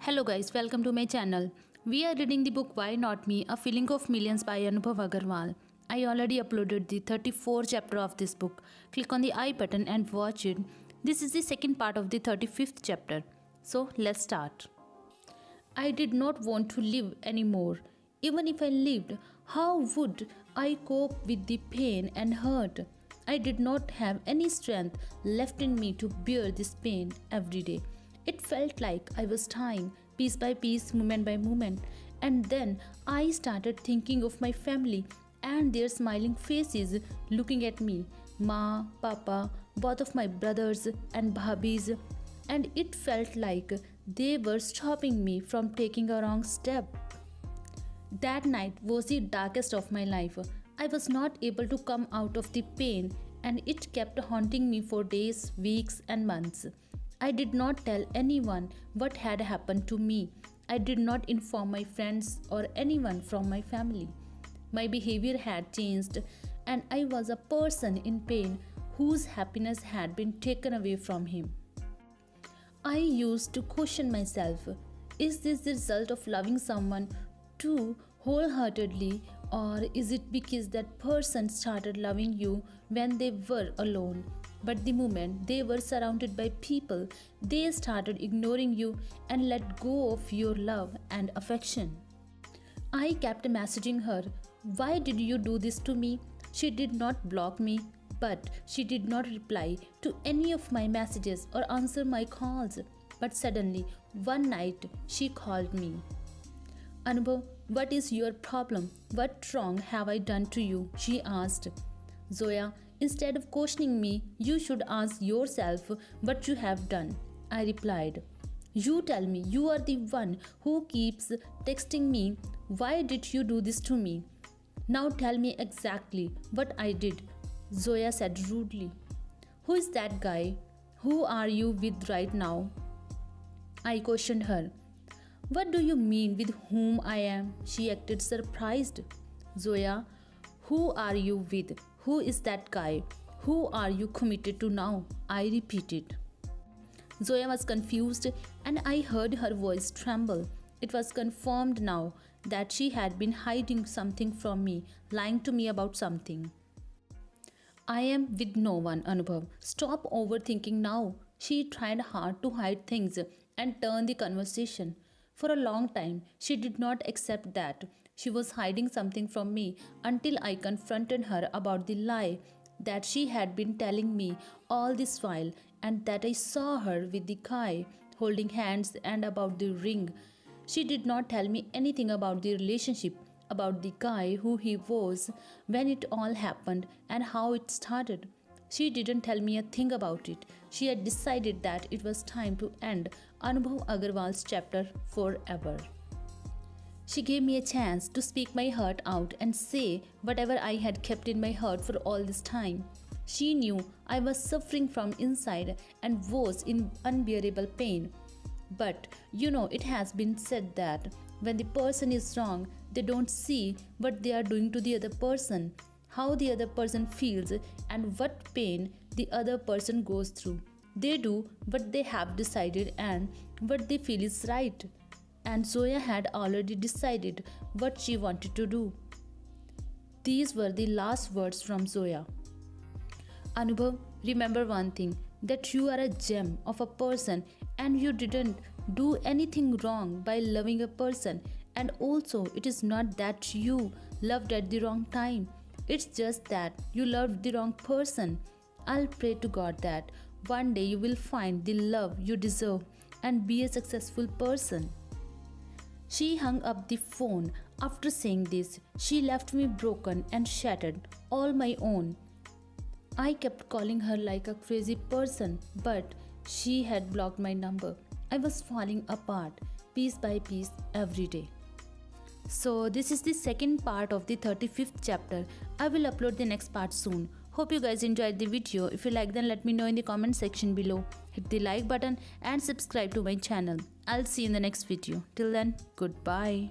Hello guys, welcome to my channel. We are reading the book Why Not Me? A Feeling of Millions by Anubhav Agarwal. I already uploaded the 34th chapter of this book. Click on the I button and watch it. This is the second part of the 35th chapter. So let's start. I did not want to live anymore. Even if I lived, how would I cope with the pain and hurt? I did not have any strength left in me to bear this pain every day. It felt like I was dying, piece by piece, moment by moment. And then I started thinking of my family and their smiling faces looking at me. Ma, Papa, both of my brothers and bhabis. And it felt like they were stopping me from taking a wrong step. That night was the darkest of my life. I was not able to come out of the pain and it kept haunting me for days, weeks, and months. I did not tell anyone what had happened to me. I did not inform my friends or anyone from my family. My behavior had changed, and I was a person in pain whose happiness had been taken away from him. I used to question myself, is this the result of loving someone too wholeheartedly, or is it because that person started loving you when they were alone? But the moment they were surrounded by people, they started ignoring you and let go of your love and affection. I kept messaging her, "Why did you do this to me?" She did not block me, but she did not reply to any of my messages or answer my calls. But suddenly, one night, she called me. "Anubhav, what is your problem? What wrong have I done to you?" she asked. "Zoya, instead of questioning me, you should ask yourself what you have done," I replied. "You tell me, you are the one who keeps texting me. Why did you do this to me? Now tell me exactly what I did," Zoya said rudely. "Who is that guy? Who are you with right now?" I questioned her. "What do you mean with whom I am?" She acted surprised. "Zoya, who are you with? Who is that guy? Who are you committed to now?" I repeated. Zoya was confused and I heard her voice tremble. It was confirmed now that she had been hiding something from me, lying to me about something. "I am with no one, Anubhav. Stop overthinking now." She tried hard to hide things and turn the conversation. For a long time, she did not accept that she was hiding something from me until I confronted her about the lie that she had been telling me all this while, and that I saw her with the guy holding hands and about the ring. She did not tell me anything about the relationship, about the guy, who he was, when it all happened, and how it started. She didn't tell me a thing about it. She had decided that it was time to end Anubhav Agarwal's chapter forever. She gave me a chance to speak my heart out and say whatever I had kept in my heart for all this time. She knew I was suffering from inside and was in unbearable pain. But it has been said that when the person is wrong, they don't see what they are doing to the other person, how the other person feels, and what pain the other person goes through. They do what they have decided and what they feel is right. And Zoya had already decided what she wanted to do. These were the last words from Zoya. "Anubhav, remember one thing, that you are a gem of a person and you didn't do anything wrong by loving a person, and also it is not that you loved at the wrong time. It's just that you loved the wrong person. I'll pray to God that one day you will find the love you deserve and be a successful person." She hung up the phone. After saying this, she left me broken and shattered, all my own. I kept calling her like a crazy person, but she had blocked my number. I was falling apart, piece by piece, every day. So this is the second part of the 35th chapter. I will upload the next part soon. Hope you guys enjoyed the video. If you like, then let me know in the comment section below. Hit the like button and subscribe to my channel. I'll see you in the next video. Till then, goodbye.